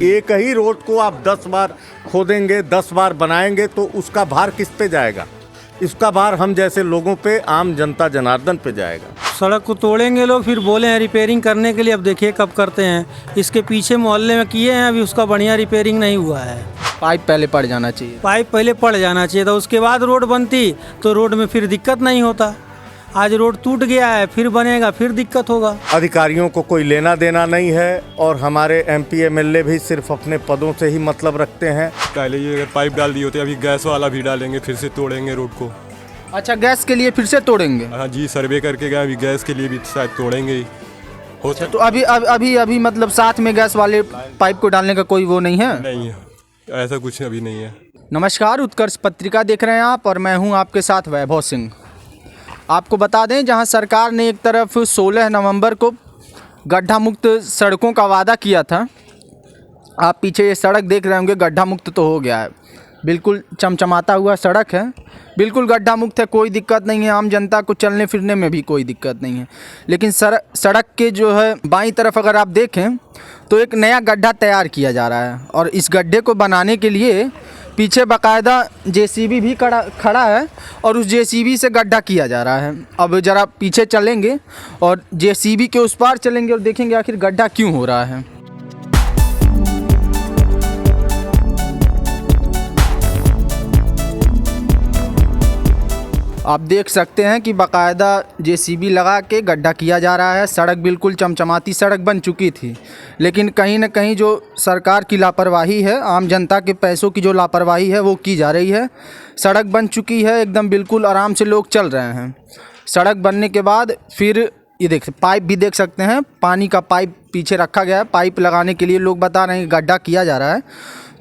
एक ही रोड को आप 10 बार खोदेंगे, 10 बार बनाएंगे तो उसका भार किस पे जाएगा? इसका भार हम जैसे लोगों पे, आम जनता जनार्दन पे जाएगा। सड़क को तोड़ेंगे लोग, फिर बोले हैं रिपेयरिंग करने के लिए। अब देखिए कब करते हैं। इसके पीछे मोहल्ले में किए हैं, अभी उसका बढ़िया रिपेयरिंग नहीं हुआ है। पाइप पहले पड़ जाना चाहिए। पाइप पहले पड़ जाना चाहिए था, उसके बाद रोड बनती तो रोड में फिर दिक्कत नहीं होता। आज रोड टूट गया है, फिर बनेगा, फिर दिक्कत होगा। अधिकारियों को कोई लेना देना नहीं है और हमारे एमपी एमएलए भी सिर्फ अपने पदों से ही मतलब रखते हैं। पहले ये अगर पाइप डाल दिए होते, अभी गैस वाला भी डालेंगे, फिर से तोड़ेंगे रोड को। अच्छा, गैस के लिए फिर से तोड़ेंगे? हाँ जी, सर्वे करके गए, अभी गैस के लिए भी शायद तोड़ेंगे ही। अच्छा, तो अभी मतलब साथ में गैस वाले पाइप को डालने का कोई वो नहीं है? नहीं है, ऐसा कुछ अभी नहीं है। नमस्कार, उत्कर्ष पत्रिका देख रहे हैं आप और मैं हूं आपके साथ वैभव सिंह। आपको बता दें, जहां सरकार ने एक तरफ 16 नवंबर को गड्ढा मुक्त सड़कों का वादा किया था, आप पीछे ये सड़क देख रहे होंगे, गड्ढा मुक्त तो हो गया है, बिल्कुल चमचमाता हुआ सड़क है, बिल्कुल गड्ढा मुक्त है, कोई दिक्कत नहीं है, आम जनता को चलने फिरने में भी कोई दिक्कत नहीं है। लेकिन सड़क के जो है बाईं तरफ अगर आप देखें तो एक नया गड्ढा तैयार किया जा रहा है और इस गड्ढे को बनाने के लिए पीछे बाकायदा जेसीबी भी खड़ा है और उस जेसीबी से गड्ढा किया जा रहा है। अब ज़रा पीछे चलेंगे और जेसीबी के उस पार चलेंगे और देखेंगे आखिर गड्ढा क्यों हो रहा है। आप देख सकते हैं कि बाकायदा जेसीबी लगा के गड्ढा किया जा रहा है। सड़क बिल्कुल चमचमाती सड़क बन चुकी थी, लेकिन कहीं ना कहीं जो सरकार की लापरवाही है, आम जनता के पैसों की जो लापरवाही है वो की जा रही है। सड़क बन चुकी है, एकदम बिल्कुल आराम से लोग चल रहे हैं। सड़क बनने के बाद फिर ये देख, पाइप भी देख सकते हैं, पानी का पाइप पीछे रखा गया है, पाइप लगाने के लिए लोग बता रहे हैं गड्ढा किया जा रहा है।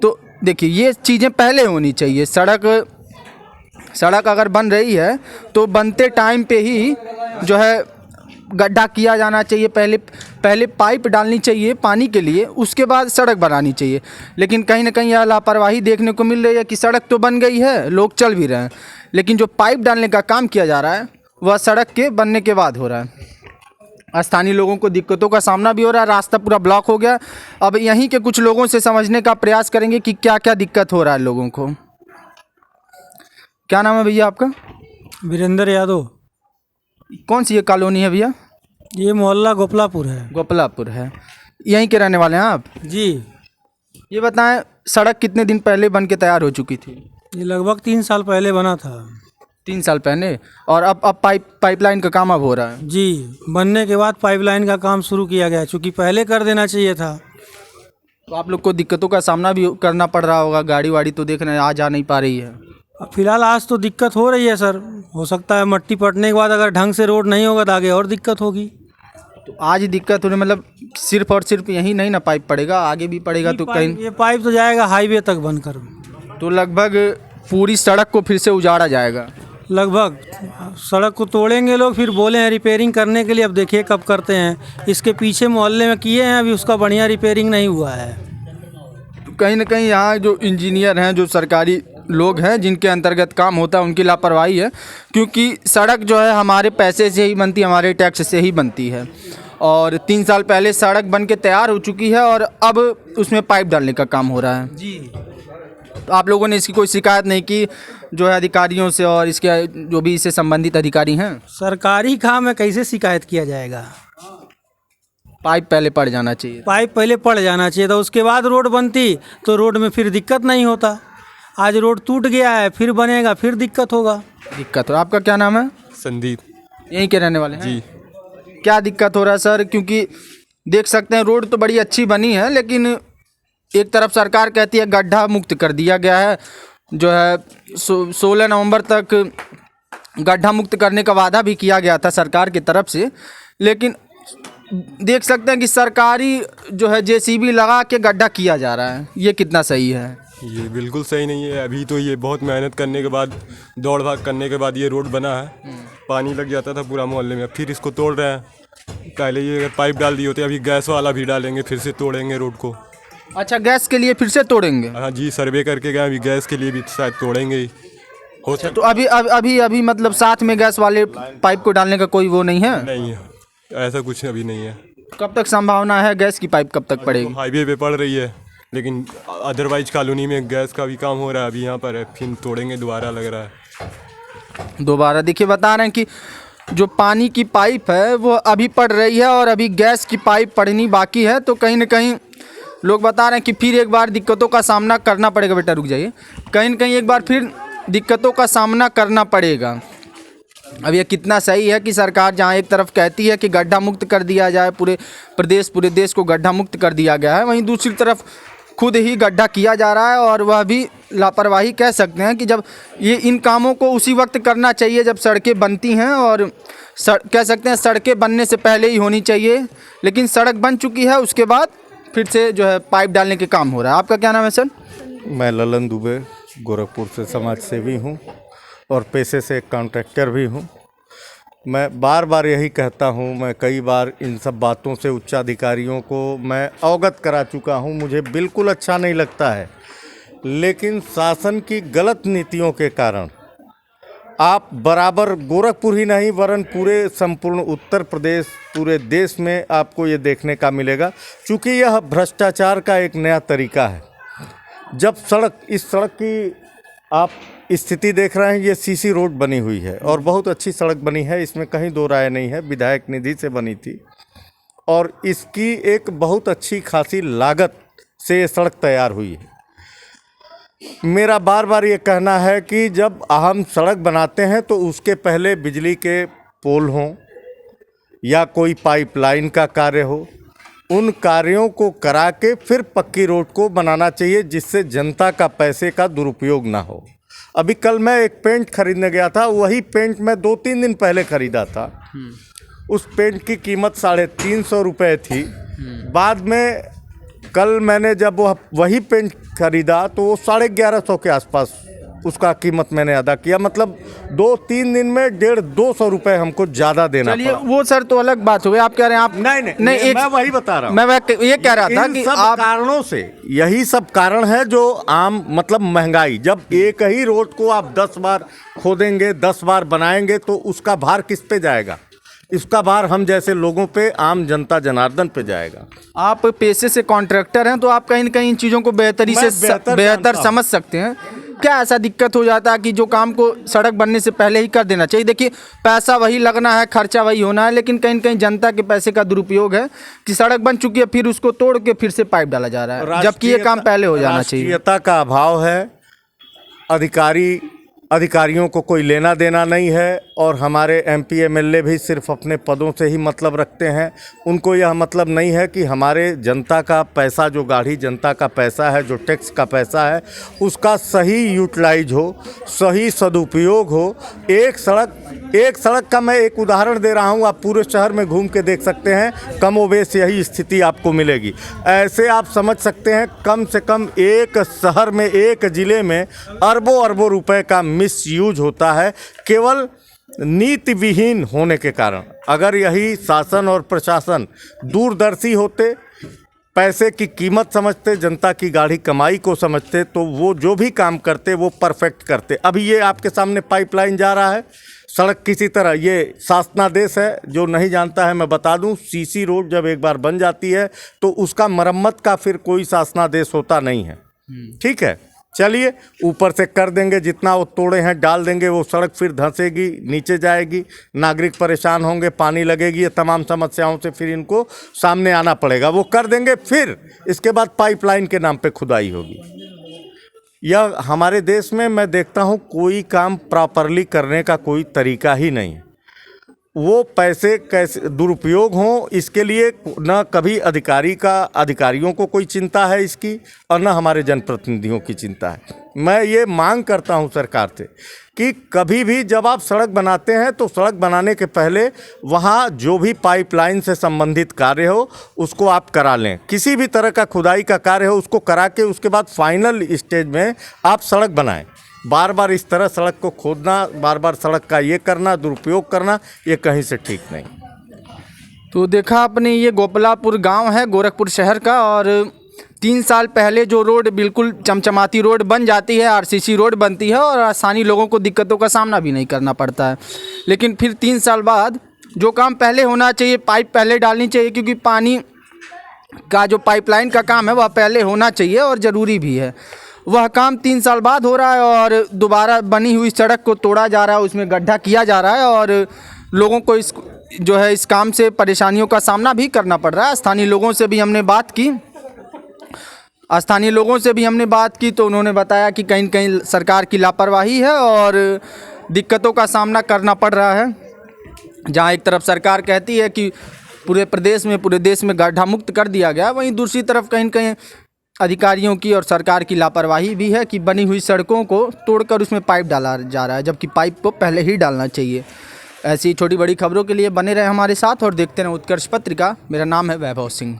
तो देखिए, ये चीज़ें पहले होनी चाहिए। सड़क अगर बन रही है तो बनते टाइम पे ही जो है गड्ढा किया जाना चाहिए, पहले पाइप डालनी चाहिए पानी के लिए, उसके बाद सड़क बनानी चाहिए। लेकिन कहीं ना कहीं यह लापरवाही देखने को मिल रही है कि सड़क तो बन गई है, लोग चल भी रहे हैं, लेकिन जो पाइप डालने का काम किया जा रहा है वह सड़क के बनने के बाद हो रहा है। स्थानीय लोगों को दिक्कतों का सामना भी हो रहा है, रास्ता पूरा ब्लॉक हो गया। अब यहीं के कुछ लोगों से समझने का प्रयास करेंगे कि क्या क्या दिक्कत हो रहा है लोगों को। क्या नाम है भैया आपका? वीरेंद्र यादव। कौन सी ये कॉलोनी है भैया? ये मोहल्ला गोपलापुर है। गोपलापुर है। यहीं के रहने वाले हैं आप? जी। ये बताएं, सड़क कितने दिन पहले बन के तैयार हो चुकी थी? ये लगभग 3 साल पहले बना था। 3 साल पहले? और अब पाइपलाइन का काम अब हो रहा है? जी, बनने के बाद पाइपलाइन का काम शुरू किया गया, चूँकि पहले कर देना चाहिए था। तो आप लोग को दिक्कतों का सामना भी करना पड़ रहा होगा, गाड़ी वाड़ी तो देख रहे हैं आ जा नहीं पा रही है। फिलहाल आज तो दिक्कत हो रही है सर, हो सकता है मट्टी पड़ने के बाद अगर ढंग से रोड नहीं होगा तो आगे और दिक्कत होगी। तो आज दिक्कत हो रही, मतलब सिर्फ और सिर्फ यहीं नहीं ना पाइप पड़ेगा, आगे भी पड़ेगा तो कहीं? ये पाइप तो जाएगा हाईवे तक बनकर, तो लगभग पूरी सड़क को फिर से उजाड़ा जाएगा। लगभग सड़क को तोड़ेंगे लोग, फिर बोले हैं रिपेयरिंग करने के लिए। अब देखिए कब करते हैं। इसके पीछे मोहल्ले में किए हैं, अभी उसका बढ़िया रिपेयरिंग नहीं हुआ है। तो कहीं ना कहीं यहाँ जो इंजीनियर हैं, जो सरकारी लोग हैं जिनके अंतर्गत काम होता है, उनकी लापरवाही है। क्योंकि सड़क जो है हमारे पैसे से ही बनती है, हमारे टैक्स से ही बनती है। और 3 साल पहले सड़क बन के तैयार हो चुकी है और अब उसमें पाइप डालने का काम हो रहा है। जी। तो आप लोगों ने इसकी कोई शिकायत नहीं की जो है अधिकारियों से, और इसके जो भी इससे संबंधित अधिकारी हैं? सरकारी काम है, कैसे शिकायत किया जाएगा? पाइप पहले पड़ जाना चाहिए। पाइप पहले पड़ जाना चाहिए था, उसके बाद रोड बनती तो रोड में फिर दिक्कत नहीं होता। आज रोड टूट गया है, फिर बनेगा, फिर दिक्कत होगा। दिक्कत हो। आपका क्या नाम है? संदीप। यहीं के रहने वाले हैं? जी। क्या दिक्कत हो रहा है सर? क्योंकि देख सकते हैं रोड तो बड़ी अच्छी बनी है, लेकिन एक तरफ सरकार कहती है गड्ढा मुक्त कर दिया गया है, जो है 16 नवंबर तक गड्ढा मुक्त करने का वादा भी किया गया था सरकार की तरफ से। लेकिन देख सकते हैं कि सरकारी जो है जेसीबी लगा के गड्ढा किया जा रहा है, ये कितना सही है? ये बिल्कुल सही नहीं है। अभी तो ये बहुत मेहनत करने के बाद, दौड़ भाग करने के बाद ये रोड बना है। पानी लग जाता था पूरा मोहल्ले में, फिर इसको तोड़ रहे हैं। पहले ये अगर पाइप डाल दिए होते, अभी गैस वाला भी डालेंगे, फिर से तोड़ेंगे रोड को। अच्छा, गैस के लिए फिर से तोड़ेंगे? हाँ जी, सर्वे करके गए, अभी गैस के लिए भी शायद तोड़ेंगे ही। अच्छा, तो अभी मतलब साथ में गैस वाले पाइप को डालने का कोई वो नहीं है? नहीं है, ऐसा कुछ अभी नहीं है। कब तक संभावना है गैस की पाइप कब तक पड़ेगी? हाईवे पे पड़ रही है, लेकिन अदरवाइज कॉलोनी में गैस का भी काम हो रहा है, अभी यहाँ पर है, फिर तोड़ेंगे दोबारा लग रहा है। दोबारा देखिए, बता रहे हैं कि जो पानी की पाइप है वो अभी पड़ रही है और अभी गैस की पाइप पड़नी बाकी है। तो कहीं ना कहीं लोग बता रहे हैं कि फिर एक बार दिक्कतों का सामना करना पड़ेगा। बेटा रुक जाइए, कहीं ना कहीं एक बार फिर दिक्कतों का सामना करना पड़ेगा। अब ये कितना सही है कि सरकार जहाँ एक तरफ कहती है कि गड्ढा मुक्त कर दिया जाए, पूरे देश को गड्ढा मुक्त कर दिया गया है, वहीं दूसरी तरफ खुद ही गड्ढा किया जा रहा है। और वह भी लापरवाही कह सकते हैं कि जब ये इन कामों को उसी वक्त करना चाहिए जब सड़कें बनती हैं, और कह सकते हैं सड़कें बनने से पहले ही होनी चाहिए। लेकिन सड़क बन चुकी है, उसके बाद फिर से जो है पाइप डालने के काम हो रहा है। आपका क्या नाम है सर? मैं ललन दुबे गोरखपुर से समाज सेवी हूँ और पेशे से एक कॉन्ट्रैक्टर भी हूँ। मैं बार बार यही कहता हूँ, मैं कई बार इन सब बातों से उच्चाधिकारियों को मैं अवगत करा चुका हूँ, मुझे बिल्कुल अच्छा नहीं लगता है। लेकिन शासन की गलत नीतियों के कारण आप बराबर गोरखपुर ही नहीं वरन पूरे संपूर्ण उत्तर प्रदेश, पूरे देश में आपको ये देखने का मिलेगा। चूँकि यह भ्रष्टाचार का एक नया तरीका है। जब इस सड़क की आप स्थिति देख रहे हैं, ये सीसी रोड बनी हुई है और बहुत अच्छी सड़क बनी है, इसमें कहीं दो राय नहीं है, विधायक निधि से बनी थी और इसकी एक बहुत अच्छी खासी लागत से ये सड़क तैयार हुई है। मेरा बार बार ये कहना है कि जब हम सड़क बनाते हैं तो उसके पहले बिजली के पोल हों या कोई पाइपलाइन का कार्य हो, उन कार्यों को करा के फिर पक्की रोड को बनाना चाहिए, जिससे जनता का पैसे का दुरुपयोग ना हो। अभी कल मैं एक पेंट खरीदने गया था, वही पेंट मैं 2-3 दिन पहले खरीदा था। उस पेंट की कीमत 350 रुपये थी। बाद में कल मैंने जब वही पेंट खरीदा तो वो 1150 के आसपास उसका कीमत मैंने अदा किया। मतलब 2-3 दिन में 150-200 रुपये हमको ज़्यादा देना चलिए पड़ा। वो सर तो अलग बात हो गई। आप कह रहे हैं आप नहीं मैं वही बता रहा हूँ। मैं ये कह रहा था इन कि सब आप कारणों से, यही सब कारण है जो आम मतलब महंगाई। जब एक ही रोड को आप 10 बार खोदेंगे, 10 बार बनाएंगे तो उसका भार किस पे जाएगा? इसका भार हम जैसे लोगों पे, आम जनता जनार्दन पे जाएगा। आप पेशे से कॉन्ट्रैक्टर हैं तो आप कहीं न कहीं इन चीज़ों को बेहतरी मैं से बेहतर बेहतर जानता समझ सकते हैं। क्या ऐसा दिक्कत हो जाता है कि जो काम को सड़क बनने से पहले ही कर देना चाहिए? देखिए, पैसा वही लगना है, खर्चा वही होना है, लेकिन कहीं न कहीं जनता के पैसे का दुरुपयोग है कि सड़क बन चुकी है फिर उसको तोड़ के फिर से पाइप डाला जा रहा है, जबकि ये काम पहले हो जाना चाहिए। राष्ट्रीयता का अभाव है, अधिकारियों को कोई लेना देना नहीं है और हमारे MP MLA भी सिर्फ अपने पदों से ही मतलब रखते हैं। उनको यह मतलब नहीं है कि हमारे जनता का पैसा, जो गाढ़ी जनता का पैसा है, जो टैक्स का पैसा है, उसका सही यूटिलाइज हो, सही सदुपयोग हो। एक सड़क का मैं एक उदाहरण दे रहा हूँ, आप पूरे शहर में घूम के देख सकते हैं, कमोबेश यही स्थिति आपको मिलेगी। ऐसे आप समझ सकते हैं कम से कम एक शहर में, एक ज़िले में अरबों रुपए का मिसयूज होता है, केवल नीति विहीन होने के कारण। अगर यही शासन और प्रशासन दूरदर्शी होते, पैसे की कीमत समझते, जनता की गाढ़ी कमाई को समझते, तो वो जो भी काम करते वो परफेक्ट करते। अभी ये आपके सामने पाइपलाइन जा रहा है, सड़क किसी तरह, ये शासनादेश है, जो नहीं जानता है मैं बता दूं, सीसी रोड जब एक बार बन जाती है तो उसका मरम्मत का फिर कोई शासनादेश होता नहीं है। ठीक है, चलिए ऊपर से कर देंगे, जितना वो तोड़े हैं डाल देंगे, वो सड़क फिर धंसेगी, नीचे जाएगी, नागरिक परेशान होंगे, पानी लगेगी, ये तमाम समस्याओं से फिर इनको सामने आना पड़ेगा। वो कर देंगे, फिर इसके बाद पाइपलाइन के नाम पे खुदाई होगी। यह हमारे देश में मैं देखता हूँ कोई काम प्रॉपरली करने का कोई तरीका ही नहीं है। वो पैसे कैसे दुरुपयोग हों, इसके लिए न कभी अधिकारियों को कोई चिंता है इसकी, और न हमारे जनप्रतिनिधियों की चिंता है। मैं ये मांग करता हूं सरकार से कि कभी भी जब आप सड़क बनाते हैं तो सड़क बनाने के पहले वहाँ जो भी पाइपलाइन से संबंधित कार्य हो उसको आप करा लें। किसी भी तरह का खुदाई का कार्य हो उसको करा के उसके बाद फाइनल स्टेज में आप सड़क बनाएं। बार बार इस तरह सड़क को खोदना, बार बार सड़क का ये करना, दुरुपयोग करना, ये कहीं से ठीक नहीं। तो देखा आपने, ये गोपलापुर गांव है गोरखपुर शहर का, और 3 साल पहले जो रोड बिल्कुल चमचमाती रोड बन जाती है, RCC रोड बनती है और आसानी लोगों को दिक्कतों का सामना भी नहीं करना पड़ता है। लेकिन फिर 3 साल बाद जो काम पहले होना चाहिए, पाइप पहले डालनी चाहिए, क्योंकि पानी का जो पाइपलाइन का काम है वह पहले होना चाहिए और ज़रूरी भी है। वह काम 3 साल बाद हो रहा है और दोबारा बनी हुई सड़क को तोड़ा जा रहा है, उसमें गड्ढा किया जा रहा है और लोगों को इस काम से परेशानियों का सामना भी करना पड़ रहा है। स्थानीय लोगों से भी हमने बात की तो उन्होंने बताया कि कहीं कहीं सरकार की लापरवाही है और दिक्कतों का सामना करना पड़ रहा है। जहां एक तरफ सरकार कहती है कि पूरे देश में गड्ढा मुक्त कर दिया गया, वहीं दूसरी तरफ कहीं कहीं अधिकारियों की और सरकार की लापरवाही भी है कि बनी हुई सड़कों को तोड़कर उसमें पाइप डाला जा रहा है, जबकि पाइप को पहले ही डालना चाहिए। ऐसी छोटी बड़ी खबरों के लिए बने रहे हमारे साथ और देखते रहें उत्कर्ष पत्रिका। मेरा नाम है वैभव सिंह।